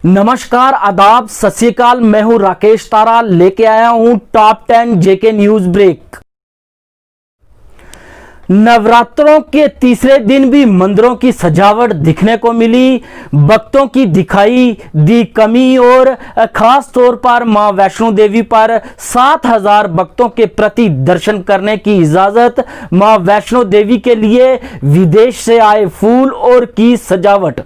नमस्कार, आदाब, सत श्री अकाल। मैं हूं राकेश तारा, लेके आया हूं टॉप 10 जेके न्यूज ब्रेक। नवरात्रों के तीसरे दिन भी मंदिरों की सजावट दिखने को मिली। भक्तों की दिखाई दी कमी और खास तौर पर मां वैष्णो देवी पर 7,000 भक्तों के प्रति दर्शन करने की इजाजत। मां वैष्णो देवी के लिए विदेश से आए फूल और की सजावट।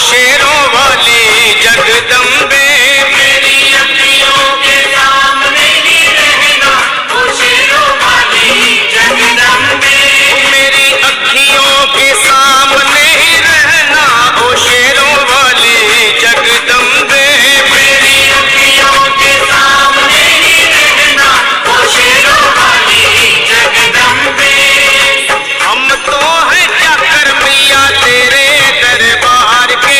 शेरों वाली जगदम्बे मेरी अखियों के सामने ही रहना, ओ शेरों वाली जगदम्बे मेरी अखियों के सामने ही रहना, ओ शेरों वाली जगदम्बे मेरी अखियों के सामने ही रहना, ओ शेरों वाली जगदम्बे। हम तो हैं क्या कर मैया तेरे दरबार के,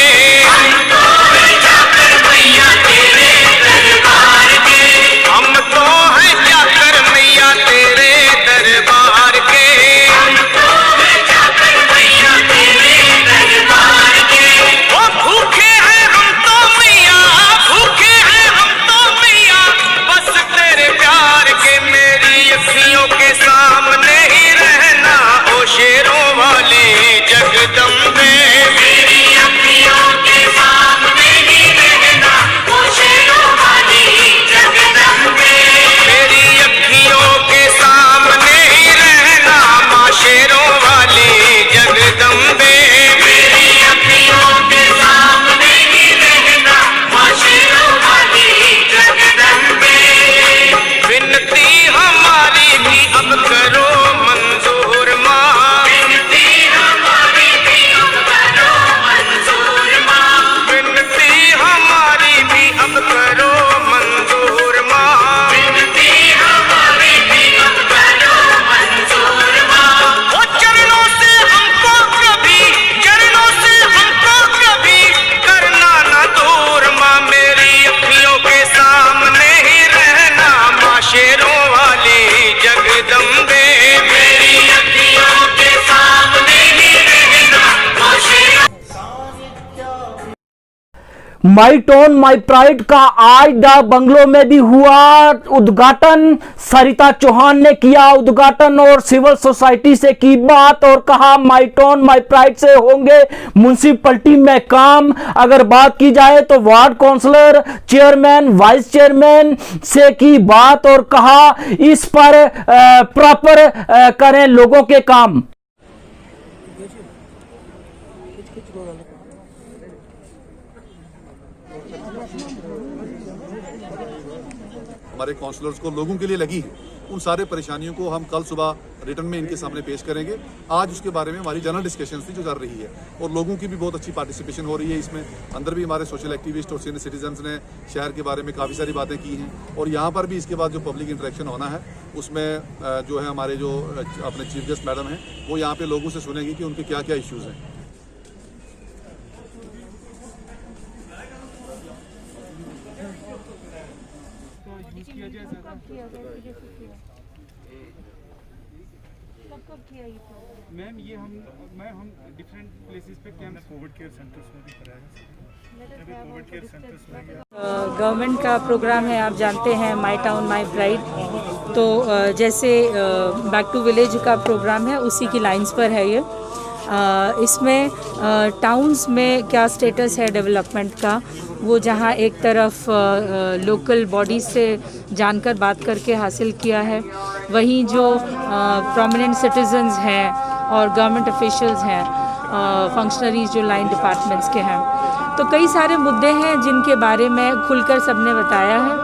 माई टोन माई प्राइड का आज द बंगलो में भी हुआ उद्घाटन। सरिता चौहान ने किया उद्घाटन और सिविल सोसाइटी से की बात और कहा माई टोन माई प्राइड से होंगे म्युनिसिपैलिटी में काम। अगर बात की जाए तो ward councillor, chairman, vice chairman से की बात और कहा इस पर प्रॉपर करें लोगों के काम। हमारे काउंसलर्स को लोगों के लिए लगी है, उन सारे परेशानियों को हम कल सुबह रिटर्न में इनके सामने पेश करेंगे। आज उसके बारे में हमारी जनरल डिस्कशन थी जो चल रही है और लोगों की भी बहुत अच्छी पार्टिसिपेशन हो रही है इसमें। अंदर भी हमारे सोशल एक्टिविस्ट और सीनियर सिटीजन्स ने शहर के बारे में काफ़ी सारी बातें की हैं और यहाँ पर भी इसके बाद जो पब्लिक इंटरेक्शन होना है उसमें जो है हमारे जो अपने चीफ गेस्ट मैडम हैं वो यहाँ पर लोगों से सुनेंगे कि उनके क्या क्या इश्यूज़ हैं। मैम ये हम डिफरेंट प्लेसेस पे कैंप कोविड केयर सेंटर्स में भी कराया। कोविड केयर सेंटर्स में गवर्नमेंट का प्रोग्राम है, आप जानते हैं माई टाउन माई प्राइड। तो जैसे बैक टू विलेज का प्रोग्राम है उसी की लाइंस पर है ये। इसमें टाउन्स में क्या स्टेटस है डेवलपमेंट का, वो जहाँ एक तरफ लोकल बॉडीज से जानकर बात करके हासिल किया है, वहीं जो प्रोमिनेंट सिटीजन्स हैं और गवर्नमेंट ऑफिशियल्स हैं, फंक्शनरीज जो लाइन डिपार्टमेंट्स के हैं, तो कई सारे मुद्दे हैं जिनके बारे में खुलकर सबने बताया है।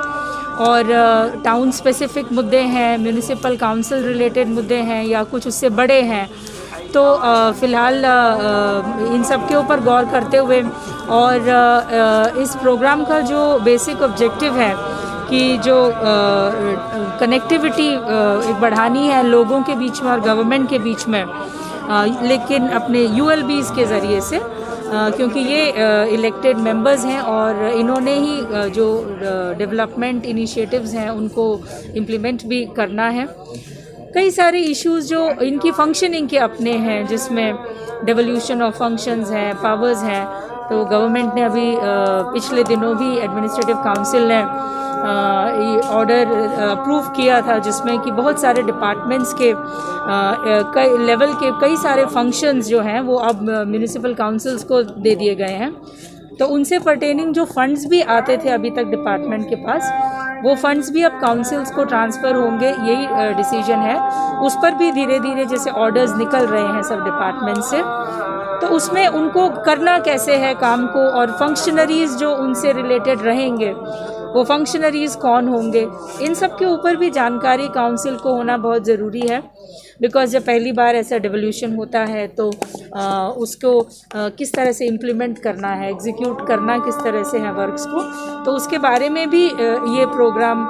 और टाउन स्पेसिफिक मुद्दे हैं, म्यूनिसिपल काउंसिल रिलेटेड मुद्दे हैं या कुछ उससे बड़े हैं। तो फ़िलहाल इन सब के ऊपर गौर करते हुए और इस प्रोग्राम का जो बेसिक ऑब्जेक्टिव है कि जो कनेक्टिविटी बढ़ानी है लोगों के बीच में और गवर्नमेंट के बीच में, लेकिन अपने ULBs के ज़रिए से, क्योंकि ये इलेक्टेड मेंबर्स हैं और इन्होंने ही जो डेवलपमेंट इनिशिएटिव्स हैं उनको इम्प्लीमेंट भी करना है। कई सारे इश्यूज़ जो इनकी फंक्शनिंग के अपने हैं, जिसमें डेवोल्यूशन ऑफ फंक्शंस हैं, पावर्स हैं, तो गवर्नमेंट ने अभी पिछले दिनों भी एडमिनिस्ट्रेटिव काउंसिल ने ऑर्डर अप्रूव किया था, जिसमें कि बहुत सारे डिपार्टमेंट्स के कई लेवल के कई सारे फंक्शंस जो हैं वो अब म्यूनिसिपल काउंसिल्स को दे दिए गए हैं। तो उनसे पर्टेनिंग जो फंड्स भी आते थे अभी तक डिपार्टमेंट के पास, वो फंड्स भी अब काउंसिल्स को ट्रांसफ़र होंगे, यही डिसीजन है। उस पर भी धीरे धीरे जैसे ऑर्डर्स निकल रहे हैं सब डिपार्टमेंट से, तो उसमें उनको करना कैसे है काम को, और फंक्शनरीज़ जो उनसे रिलेटेड रहेंगे वो फंक्शनरीज़ कौन होंगे, इन सब के ऊपर भी जानकारी काउंसिल को होना बहुत ज़रूरी है। बिकॉज़ जब पहली बार ऐसा डेवोल्यूशन होता है तो उसको किस तरह से इम्प्लीमेंट करना है, एग्जीक्यूट करना किस तरह से है वर्क्स को, तो उसके बारे में भी ये प्रोग्राम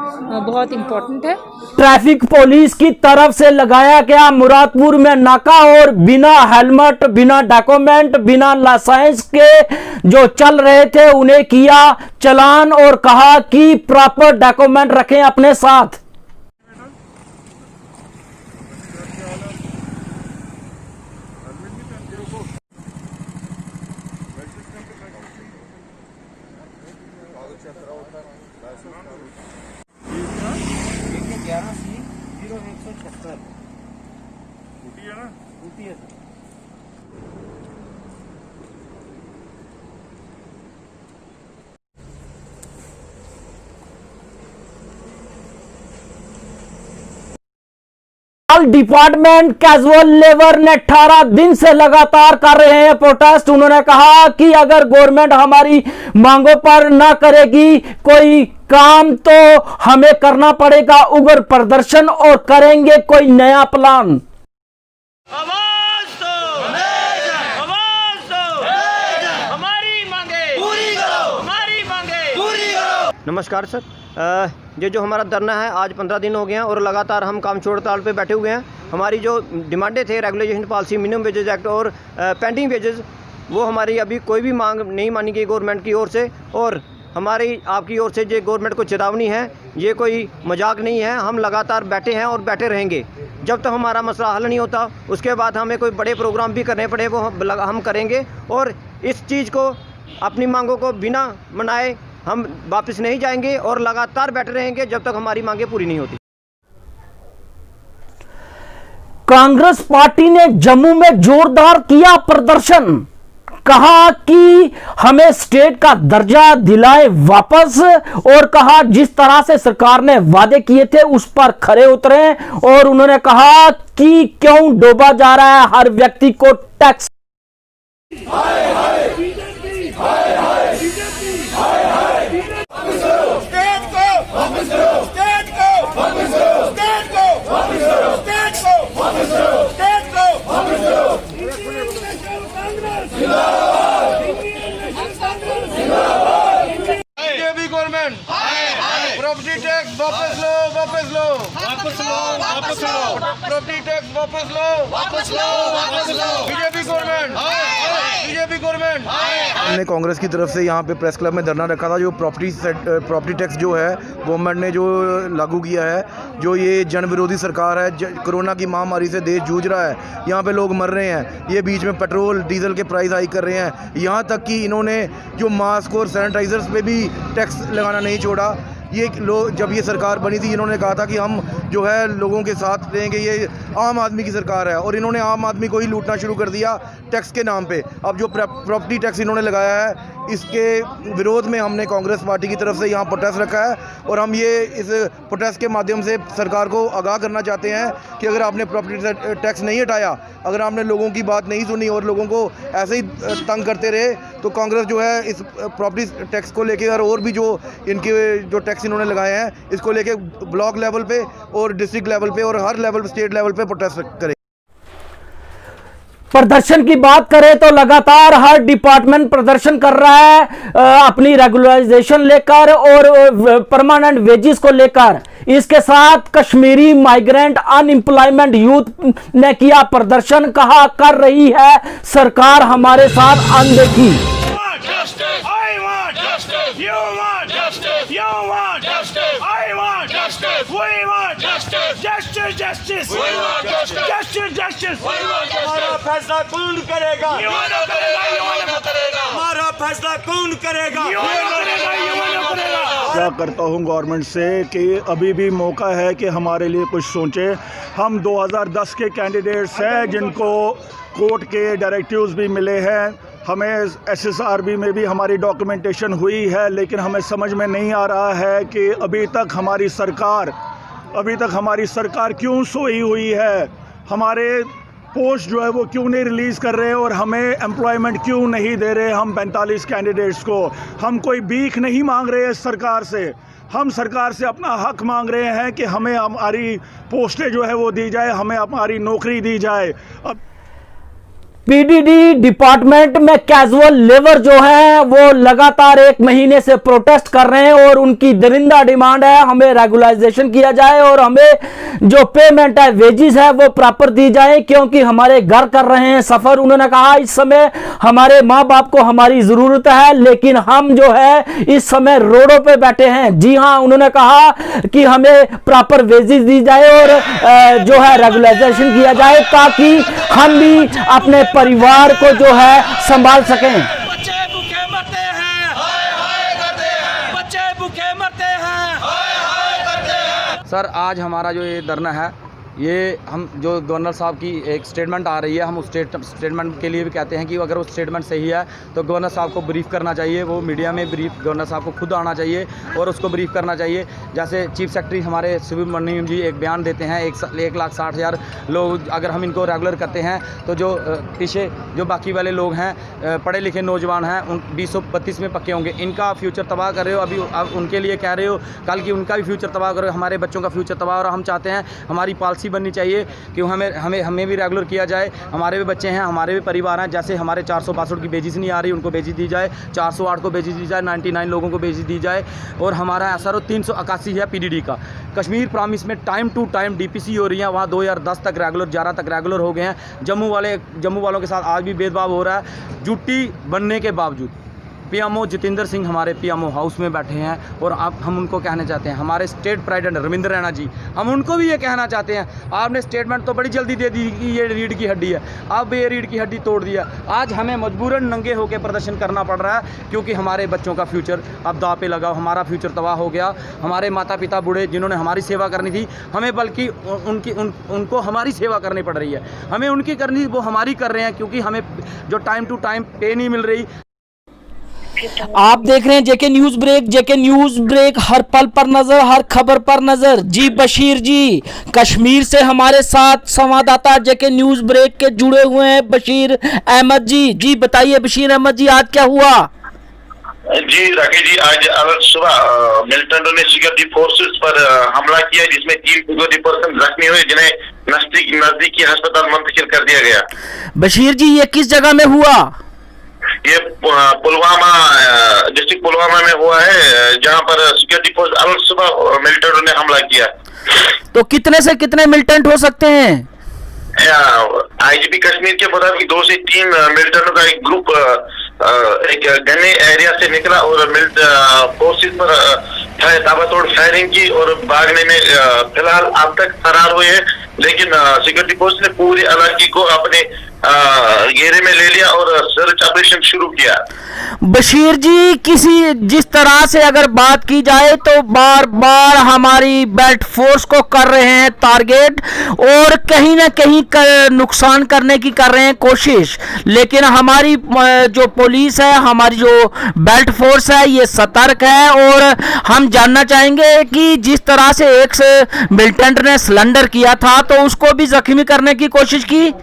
बहुत इम्पोर्टेंट है। ट्रैफिक पुलिस की तरफ से लगाया गया मुरादपुर में नाका और बिना हेलमेट, बिना डॉक्यूमेंट, बिना लाइसेंस के जो चल रहे थे उन्हें किया चालान और कहा कि प्रॉपर डॉक्यूमेंट रखें अपने साथ। डिपार्टमेंट कैजुअल लेबर ने 18 दिन से लगातार कर रहे हैं प्रोटेस्ट। उन्होंने कहा कि अगर गवर्नमेंट हमारी मांगों पर ना करेगी कोई काम तो हमें करना पड़ेगा उग्र प्रदर्शन और करेंगे कोई नया प्लान। आवाज दो, आवाज दो, हमारी मांगे पूरी करो, हमारी मांगे पूरी करो। नमस्कार सर, ये जो हमारा धरना है आज 15 दिन हो गए हैं और लगातार हम काम छोड़ हड़ताल पे बैठे हुए हैं। हमारी जो डिमांडें थे regulation policy, minimum wages act और पेंडिंग वेजेस, वो हमारी अभी कोई भी मांग नहीं मानी गई गवर्नमेंट की ओर से, और हमारी आपकी ओर से जो गवर्नमेंट को चेतावनी है, ये कोई मजाक नहीं है। हम लगातार बैठे हैं और बैठे रहेंगे जब तक हमारा मसला हल नहीं होता। उसके बाद हमें कोई बड़े प्रोग्राम भी करने पड़े वो हम करेंगे, और इस चीज़ को अपनी मांगों को बिना मनाए हम वापस नहीं जाएंगे और लगातार बैठे रहेंगे जब तक हमारी मांगें पूरी नहीं होती। कांग्रेस पार्टी ने जम्मू में जोरदार किया प्रदर्शन, कहा कि हमें स्टेट का दर्जा दिलाए वापस, और कहा जिस तरह से सरकार ने वादे किए थे उस पर खरे उतरे, और उन्होंने कहा कि क्यों डूबा जा रहा है हर व्यक्ति को tax. BJP government property tax वापस लो, वापस लो, वापस लो, वापस लो, प्रॉपर्टी टैक्स वापस लो, वापस लो, वापस लो, बीजेपी गवर्नमेंट, बीजेपी गवर्नमेंट। हमने कांग्रेस की तरफ से यहाँ पे प्रेस क्लब में धरना रखा था। जो प्रॉपर्टी टैक्स जो है गवर्नमेंट ने जो लागू किया है, जो ये जन विरोधी सरकार है, कोरोना की महामारी से देश जूझ रहा है, यहाँ पे लोग मर रहे हैं, ये बीच में पेट्रोल डीजल के प्राइस हाई कर रहे हैं, यहाँ तक कि इन्होंने जो मास्क और सैनिटाइजर्स पे भी टैक्स लगाना नहीं छोड़ा। ये लोग जब ये सरकार बनी थी इन्होंने कहा था कि हम जो है लोगों के साथ रहेंगे, ये आम आदमी की सरकार है, और इन्होंने आम आदमी को ही लूटना शुरू कर दिया टैक्स के नाम पे। अब जो प्रॉपर्टी टैक्स इन्होंने लगाया है इसके विरोध में हमने कांग्रेस पार्टी की तरफ से यहाँ प्रोटेस्ट रखा है, और हम ये इस प्रोटेस्ट के माध्यम से सरकार को आगाह करना चाहते हैं कि अगर आपने प्रॉपर्टी टैक्स नहीं हटाया, अगर आपने लोगों की बात नहीं सुनी और लोगों को ऐसे ही तंग करते रहे, तो कांग्रेस जो है इस प्रॉपर्टी टैक्स को लेकर और भी जो इनके जो टैक्स इन्होंने लगाए हैं इसको लेके ब्लॉक लेवल पे और डिस्ट्रिक्ट लेवल पे और हर लेवल, स्टेट लेवल पे प्रोटेस्ट करें। प्रदर्शन की बात करें तो लगातार हर डिपार्टमेंट प्रदर्शन कर रहा है अपनी रेगुलराइजेशन लेकर और परमानेंट वेजेस को लेकर। इसके साथ कश्मीरी माइग्रेंट अनएम्प्लॉयमेंट यूथ ने किया प्रदर्शन, कहा कर रही है सरकार हमारे साथ अनदेखी। हमारा फैसला कौन करेगा? हमारा फैसला कौन करेगा? क्या करता हूँ गवर्नमेंट से कि अभी भी मौका है कि हमारे लिए कुछ सोचें। हम 2010 के कैंडिडेट्स हैं जिनको कोर्ट के डायरेक्टिव्स भी मिले हैं, हमें एसएसआरबी में भी हमारी डॉक्यूमेंटेशन हुई है, लेकिन हमें समझ में नहीं आ रहा है कि अभी तक हमारी सरकार क्यों सोई हुई है, हमारे पोस्ट जो है वो क्यों नहीं रिलीज़ कर रहे और हमें एम्प्लॉयमेंट क्यों नहीं दे रहे। हम 45 कैंडिडेट्स को, हम कोई भीख नहीं मांग रहे इस सरकार से, हम सरकार से अपना हक मांग रहे हैं कि हमें हमारी पोस्टें जो है वो दी जाए, हमें हमारी नौकरी दी जाए। अब पीडीडी डिपार्टमेंट में कैजुअल लेबर जो है वो लगातार 1 महीने से प्रोटेस्ट कर रहे हैं और उनकी दरिंदा डिमांड है हमें रेगुलराइजेशन किया जाए और हमें जो पेमेंट है, वेजेस है, वो प्रॉपर दी जाए, क्योंकि हमारे घर कर रहे हैं सफर। उन्होंने कहा इस समय हमारे माँ बाप को हमारी जरूरत है, लेकिन हम जो है इस समय रोडों पे बैठे हैं। जी हाँ, उन्होंने कहा कि हमें प्रॉपर वेजेस दी जाए और जो है रेगुलराइजेशन किया जाए ताकि हम भी अपने परिवार को जो है संभाल सकें। बच्चे भूखे मरते हैं, बच्चे भूखे मरते हैं। सर आज हमारा जो ये धरना है, ये हम जो गवर्नर साहब की एक स्टेटमेंट आ रही है, हम उस स्टेटमेंट के लिए भी कहते हैं कि अगर वो स्टेटमेंट सही है तो गवर्नर साहब को ब्रीफ करना चाहिए, वो मीडिया में ब्रीफ गवर्नर साहब को खुद आना चाहिए और उसको ब्रीफ करना चाहिए। जैसे चीफ सेक्रेटरी हमारे सुब्रमण्यम जी एक बयान देते हैं 1,60,000 लोग अगर हम इनको रेगुलर करते हैं तो जो पीछे जो बाकी वाले लोग हैं पढ़े लिखे नौजवान हैं उन 2032 में पक्के होंगे, इनका फ्यूचर तबाह कर रहे हो। अभी आप उनके लिए कह रहे हो, कल की उनका भी फ्यूचर तबाह कर रहे हो, हमारे बच्चों का फ्यूचर तबाह हो रहा। हम चाहते हैं हमारी पॉलिसी बननी चाहिए कि हमें भी रेगुलर किया जाए, हमारे भी बच्चे हैं, हमारे भी परिवार हैं। जैसे हमारे 462 की बेजिस नहीं आ रही, उनको बेजिस दी जाए, 408 को बेजिस दी जाए, 99 लोगों को बेजिस दी जाए। और हमारा SRO 381 है पीडीडी का। कश्मीर प्रॉमिस में टाइम टू टाइम DPC हो रही हैं, वहाँ 2010 तक रेगुलर, 11 तक रेगुलर हो गए हैं। जम्मू वालों के साथ आज भी भेदभाव हो रहा है, ड्यूटी बनने के बावजूद। PMO जितेंद्र सिंह हमारे PMO हाउस में बैठे हैं और अब हम उनको कहना चाहते हैं, हमारे स्टेट प्रेसिडेंट रविंद्र रैना जी, हम उनको भी ये कहना चाहते हैं, आपने स्टेटमेंट तो बड़ी जल्दी दे दी कि ये रीढ़ की हड्डी है, अब ये रीढ़ की हड्डी तोड़ दिया। आज हमें मजबूरन नंगे होकर प्रदर्शन करना पड़ रहा है क्योंकि हमारे बच्चों का फ्यूचर अब दाव पे लगा, हमारा फ्यूचर तबाह हो गया। हमारे माता पिता बूढ़े जिन्होंने हमारी सेवा करनी थी, हमें बल्कि उनको हमारी सेवा करनी पड़ रही है, हमें उनकी करनी वो हमारी कर रहे हैं क्योंकि हमें जो टाइम टू टाइम पे नहीं मिल रही। आप देख रहे हैं जेके न्यूज ब्रेक, हर पल पर नजर, हर खबर पर नजर। जी बशीर जी कश्मीर से हमारे साथ संवाददाता जेके न्यूज ब्रेक के जुड़े हुए हैं बशीर अहमद जी। जी बताइए बशीर अहमद जी, आज क्या हुआ? जी राकेश जी, आज सुबह मिलिटेंटों ने सिक्योरिटी फोर्सेस पर हमला किया जिसमें 3 सिक्योरिटी पर्सन जख्मी हुए जिन्हें नजदीकी अस्पताल मुंतकिल कर दिया गया। बशीर जी ये किस जगह में हुआ? ये पुलवामा डिस्ट्रिक्ट पुलवामा में हुआ है जहां पर सिक्योरिटी फोर्स आज सुबह मिलिटेंटों ने हमला किया। तो कितने से कितने मिलिटेंट हो सकते हैं? IGP कश्मीर के मुताबिक 2 से 3 मिलिटेंटों का एक ग्रुप एक गन्ने एरिया से निकला और फोर्सेस पर ताबड़तोड़ फायरिंग की और भागने में फिलहाल अब तक फरार हुए हैं, लेकिन सिक्योरिटी फोर्स ने पूरे इलाके को अपने घेरे में ले लिया और सर्च ऑपरेशन शुरू किया। बशीर जी जिस तरह से अगर बात की जाए तो बार बार हमारी बेल्ट फोर्स को कर रहे हैं टारगेट और कहीं ना कहीं नुकसान करने की कर रहे हैं कोशिश, लेकिन हमारी जो पुलिस है, हमारी जो बेल्ट फोर्स है, ये सतर्क है। और हम जानना चाहेंगे कि जिस तरह से एक मिलिटेंट ने सिलेंडर किया था तो उसको भी जख्मी करने की कोशिश की।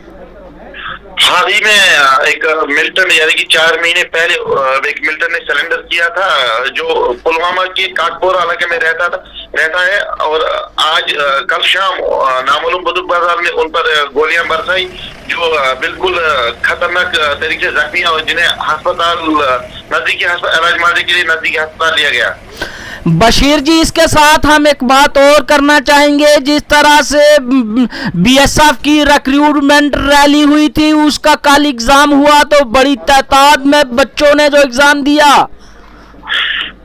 हाल ही में एक मिल्टन यानी कि 4 महीने पहले एक मिल्टन ने सरेंडर किया था, जो पुलवामा के काटपोरा इलाके में रहता है। और आज कल शाम नामालूम बंदूक बाजार ने उन पर गोलियां बरसाई, जो बिल्कुल खतरनाक तरीके से जख्मी और जिन्हें नजदीकी अस्पताल इलाज मारने के लिए नजदीकी अस्पताल लिया गया। बशीर जी, इसके साथ हम एक बात और करना चाहेंगे। जिस तरह से बीएसएफ की रिक्रूटमेंट रैली हुई थी, उसका कल एग्जाम हुआ तो बड़ी तादाद में बच्चों ने जो एग्जाम दिया।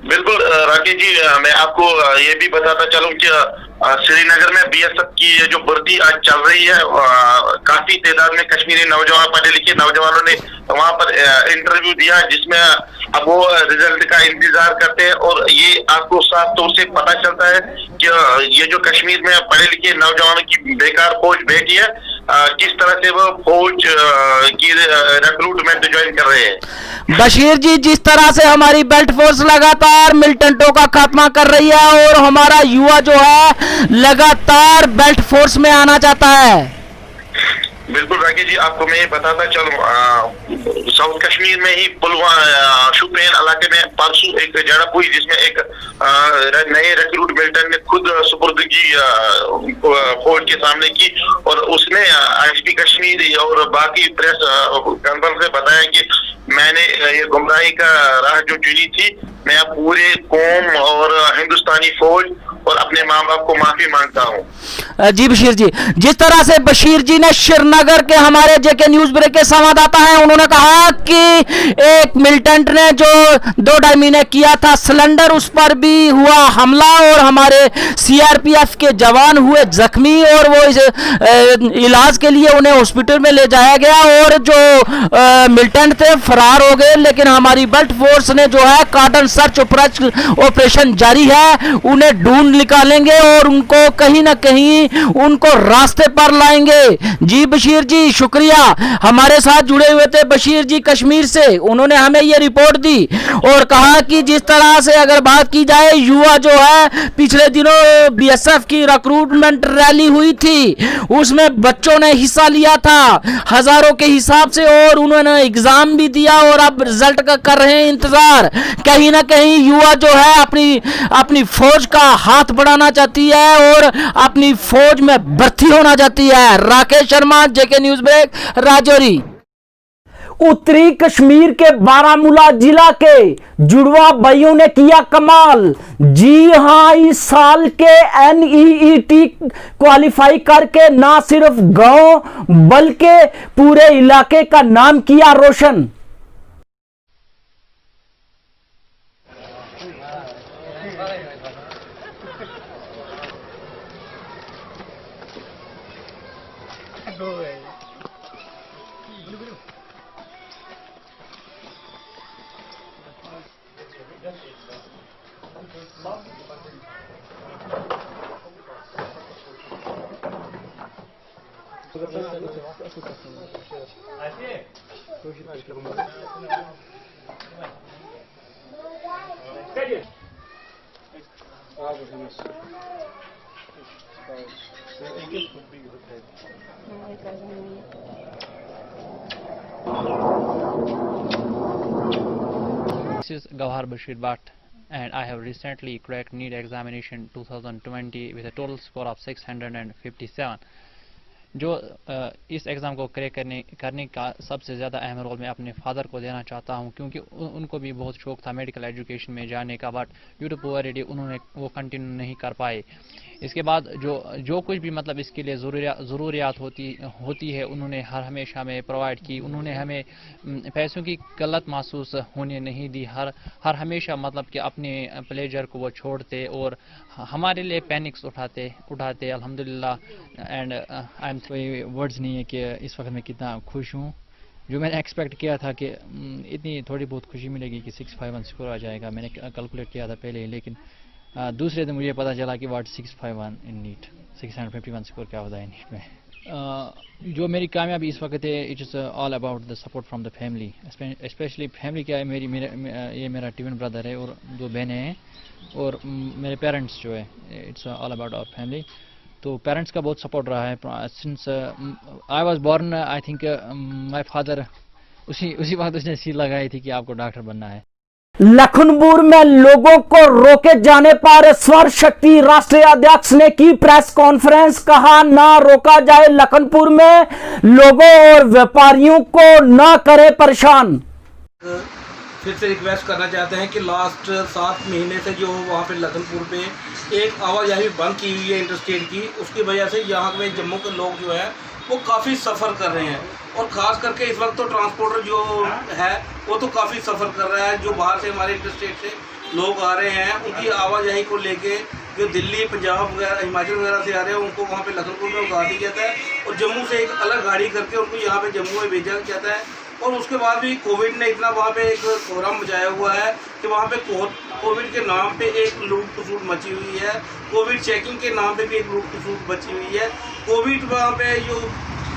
बिल्कुल राकेश जी, मैं आपको ये भी बताता चलूं कि श्रीनगर में बीएसएफ की जो भर्ती आज चल रही है, काफी तादाद में कश्मीरी नौजवान, पढ़े लिखे नौजवानों ने वहां पर इंटरव्यू दिया, जिसमें अब वो रिजल्ट का इंतजार करते हैं। और ये आपको साफ तौर से पता चलता है कि ये जो कश्मीर में पढ़े लिखे नौजवानों की बेकार फौज बैठी है, किस तरह से वो फौज की रिक्रूटमेंट ज्वाइन कर रहे हैं। बशीर जी, जिस तरह से हमारी बेल्ट फोर्स लगातार मिलिटेंटों का खात्मा कर रही है और हमारा युवा जो है लगातार बेल्ट फोर्स में आना चाहता है। बिल्कुल राकेश जी, आपको मैं बताता चलूं, साउथ कश्मीर में ही पुलवामा शुपियन इलाके में परसों एक झड़प हुई, जिसमें एक नए रिक्रूट मिलिटेंट ने खुद सुपुर्दगी फौज के सामने की। और उसने आईएसपी कश्मीर और बाकी प्रेस कॉन्फ्रेंस में बताया कि मैंने ये गुमराही का राह जो चुनी थी, मैं पूरे कौम और हिंदुस्तानी फौज और अपने माँ बाप को माफी मांगता हूँ। जी बशीर जी, जिस तरह से बशीर जी ने श्रीनगर के हमारे जेके न्यूज ब्रेक के संवाददाता हैं, उन्होंने कहा कि एक मिलिटेंट ने जो 2-2.5 महीने किया था सिलेंडर, उस पर भी हुआ हमला और हमारे सीआरपीएफ के जवान हुए जख्मी और वो इस इलाज के लिए उन्हें हॉस्पिटल में ले जाया गया और जो मिलिटेंट थे फरार हो गए। लेकिन हमारी बेल्ट फोर्स ने जो है कार्डन सर्च ऑपरेशन जारी है, उन्हें ढूंढ निकालेंगे और उनको कहीं ना कहीं उनको रास्ते पर लाएंगे। जी बशीर जी, शुक्रिया। हमारे साथ जुड़े हुए थे बशीर जी कश्मीर से, उन्होंने हमें ये रिपोर्ट दी और कहा कि जिस तरह से अगर बात की जाए, युवा जो है पिछले दिनों बीएसएफ की रिक्रूटमेंट रैली हुई थी, उसमें बच्चों ने हिस्सा लिया था हजारों के हिसाब से और उन्होंने एग्जाम भी दिया और अब रिजल्ट का कर रहे हैं इंतजार। कहीं ना कहीं युवा जो है अपनी फौज का हाथ बढ़ाना चाहती है और अपनी फौज में भर्ती होना चाहती है। Rakesh Sharma, JK news break, Rajouri. उत्तरी कश्मीर के बारामूला जिला के जुड़वा भाइयों ने किया कमाल। जी हां, इस साल के एनईईटी क्वालिफाई करके ना सिर्फ गांव बल्कि पूरे इलाके का नाम किया रोशन। This is Gawhar Bashir Bhatt and I have recently cracked NEET examination 2020 with a total score of 657. जो इस एग्ज़ाम को क्रैक करने का सबसे ज़्यादा अहम रोल मैं अपने फादर को देना चाहता हूं, क्योंकि उनको भी बहुत शौक था मेडिकल एजुकेशन में जाने का, बट ड्यू टू पुअरिटी उन्होंने वो कंटिन्यू नहीं कर पाए। इसके बाद जो कुछ भी मतलब इसके लिए ज़रूरियात होती है उन्होंने हर हमेशा में प्रोवाइड की। उन्होंने हमें पैसों की गलत महसूस होने नहीं दी। हर हमेशा मतलब कि अपने प्लेजर को वो छोड़ते और हमारे लिए पैनिक्स उठाते अल्हम्दुलिल्लाह। एंड आई एम, कोई वर्ड्स नहीं है कि इस वक्त मैं कितना खुश हूँ। जो मैंने एक्सपेक्ट किया था कि इतनी थोड़ी बहुत खुशी मिलेगी कि 651 स्कोर आ जाएगा, मैंने कैलकुलेट किया था पहले ही, लेकिन दूसरे दिन मुझे पता चला कि वाट 651 इन नीट, 651 स्कोर क्या होता है नीट में। जो मेरी कामयाबी इस वक्त है, it is all about the support from the family, specially family क्या है, ये मेरा ट्विन ब्रदर है और 2 बहनें हैं और मेरे पेरेंट्स जो है, it's all about our family. तो पेरेंट्स का बहुत सपोर्ट रहा है since I was born. I think my father उसी बात उसने सी लगाई थी कि आपको डॉक्टर बनना है। लखनपुर में लोगों को रोके जाने पर स्वर शक्ति राष्ट्रीय अध्यक्ष ने की प्रेस कॉन्फ्रेंस, कहा ना रोका जाए, लखनपुर में लोगों और व्यापारियों को ना करे परेशान। फिर से रिक्वेस्ट करना चाहते हैं कि लास्ट 7 महीने से जो वहाँ पे लखनपुर पे एक आवाजाही बंद की हुई है इंटरस्टेट की, उसकी वजह से यहाँ में जम्मू के लोग जो है वो काफ़ी सफ़र कर रहे हैं। और ख़ास करके इस वक्त तो ट्रांसपोर्टर जो है वो तो काफ़ी सफ़र कर रहा है। जो बाहर से हमारे इंटरस्टेट से लोग आ रहे हैं उनकी आवाजाही को लेके जो दिल्ली, पंजाब वगैरह, हिमाचल वगैरह से आ रहे हैं उनको वहाँ पे लखनपुर में उतार दिया जाता है और जम्मू से एक अलग गाड़ी करके उनको यहाँ पे जम्मू में भेजा जाता है। और उसके बाद भी कोविड ने इतना वहाँ पे एक कोहराम मचाया हुआ है कि वहाँ पे कोविड के नाम पे एक लूट खसूट मची हुई है। कोविड चेकिंग के नाम पे भी एक लूट खसूट मची हुई है। कोविड वहाँ पे जो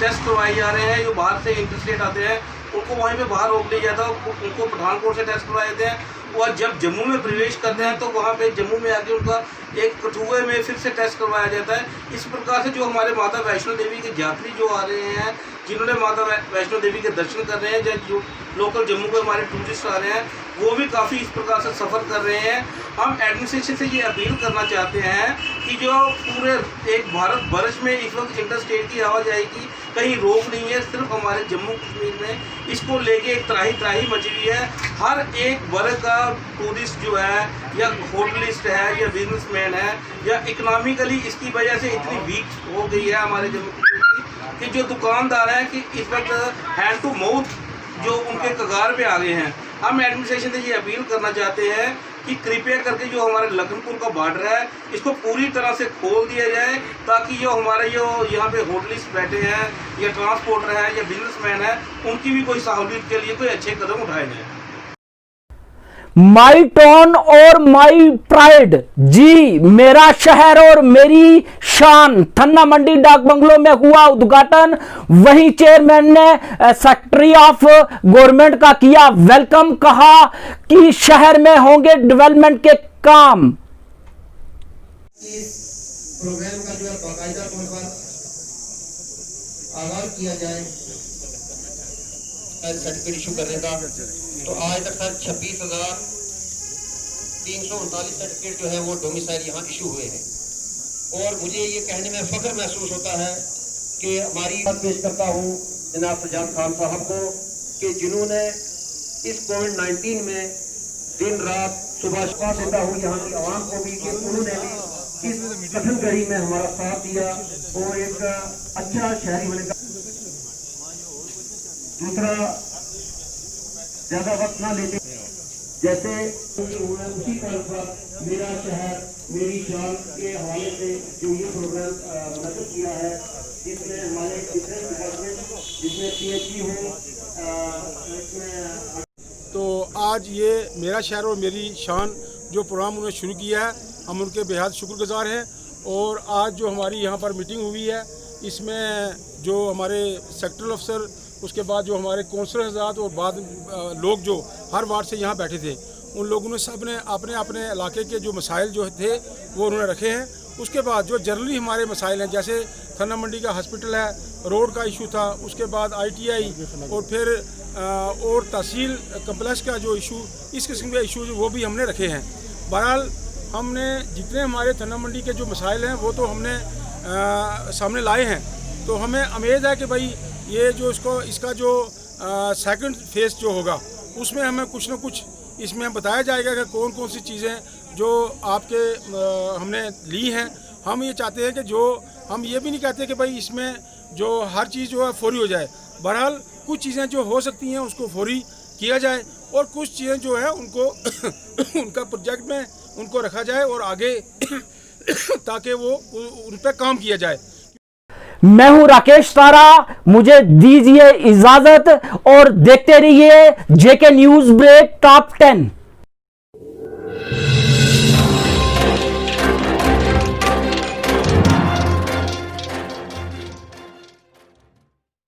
टेस्ट करवाए जा रहे हैं, जो बाहर से इंटरस्टेट आते हैं उनको वहीं पे बाहर रोक दिया जाता है, उनको पठानकोट से टेस्ट करवाए जाते हैं। और जब जम्मू में प्रवेश करते हैं तो वहाँ पे जम्मू में आके उनका एक कठुए में फिर से टेस्ट करवाया जाता है। इस प्रकार से जो हमारे माता वैष्णो देवी के यात्री जो आ रहे हैं, जिन्होंने माता वैष्णो देवी के दर्शन कर रहे हैं, जो लोकल जम्मू के हमारे टूरिस्ट आ रहे हैं, वो भी काफ़ी इस प्रकार से सफ़र कर रहे हैं। हम एडमिनिस्ट्रेशन से ये अपील करना चाहते हैं कि जो पूरे एक भारत वर्ष में इस वक्त इंटरस्टेट की आवाजाही की कहीं रोक नहीं है, सिर्फ हमारे जम्मू कश्मीर में इसको लेके एक त्राही मची हुई है। हर एक वर्ग का टूरिस्ट जो है या होटलिस्ट है या बिजनेसमैन है या इकोनॉमिकली इसकी वजह से इतनी वीक हो गई है हमारे जम्मू कश्मीर की कि जो दुकानदार हैं कि इस वक्त हैंड टू माउथ जो उनके कगार पे आ गए हैं। हम एडमिनिस्ट्रेशन से ये अपील करना चाहते हैं कि कृपया करके जो हमारे लखनपुर का बॉर्डर है इसको पूरी तरह से खोल दिया जाए, ताकि जो हमारे जो यहाँ पे होटलिस्ट बैठे हैं या ट्रांसपोर्टर हैं या बिजनेसमैन हैं उनकी भी कोई सहूलियत के लिए कोई अच्छे कदम उठाए जाए। माई टाउन और माई प्राइड, जी मेरा शहर और मेरी शान, थन्ना मंडी डाक बंगलो में हुआ उद्घाटन। वहीं चेयरमैन ने सेक्रेटरी ऑफ गवर्नमेंट का किया वेलकम, कहा कि शहर में होंगे डेवलपमेंट के काम। इस प्रोग्राम का जो है बाकायदा तौर पर आगाज किया जाए सर्टिफिकेट इशू करने का, तो आज तक सर 26,339 सर्टिफिकेट जो है वो डोमिसाइल यहाँ इशू हुए हैं। और मुझे ये कहने में फख्र महसूस होता है कि हमारी बात पेश करता हूँ जनाब सजाद खान साहब को कि जिन्होंने इस कोविड-19 में दिन रात सुबह देता हूँ यहाँ की आवाम को भी कि उन्होंने भी इस कठिन घड़ी में हमारा साथ दिया और एक अच्छा शहरी बनने का। दूसरा, ज्यादा वक्त ना लेते, जैसे उसी तरह पर मेरा शहर मेरी शान के हवाले से जो ये प्रोग्राम मुनक़्क़िद किया है, जिसमें हमारे डिफरेंट डिपार्टमेंट जिसमें PHE हो, तो आज ये मेरा शहर और मेरी शान जो प्रोग्राम उन्होंने शुरू किया है, हम उनके बेहद शुक्रगुजार हैं। और आज जो हमारी यहाँ पर मीटिंग हुई है, इसमें जो हमारे सेक्टरल अफसर, उसके बाद जो हमारे कौंसलर हज़रात और बाद लोग जो हर वार्ड से यहाँ बैठे थे, उन लोगों ने सब ने अपने अपने इलाके के जो मसाइल जो थे वो उन्होंने रखे हैं। उसके बाद जो जनरली हमारे मसाइल हैं, जैसे थन्ना मंडी का हॉस्पिटल है, रोड का इशू था, उसके बाद ITI और फिर और तहसील कम्प्लेक्स का जो इशू, इस किस्म के इशू वो भी हमने रखे हैं। बहरहाल हमने जितने हमारे थन्ना मंडी के जो मसाइल हैं वो तो हमने सामने लाए हैं। तो हमें उम्मीद है कि भाई ये जो इसका जो सेकंड फेज़ जो होगा उसमें हमें कुछ न कुछ इसमें बताया जाएगा कि कौन कौन सी चीज़ें जो आपके हमने ली हैं। हम ये चाहते हैं कि जो हम ये भी नहीं कहते कि भाई इसमें जो हर चीज़ जो है फौरी हो जाए। बहरहाल कुछ चीज़ें जो हो सकती हैं उसको फौरी किया जाए और कुछ चीज़ें जो है उनको उनका प्रोजेक्ट में उनको रखा जाए और आगे ताकि वो उन पर काम किया जाए। मैं हूं राकेश तारा, मुझे दीजिए इजाजत और देखते रहिए JK न्यूज़ ब्रेक टॉप 10।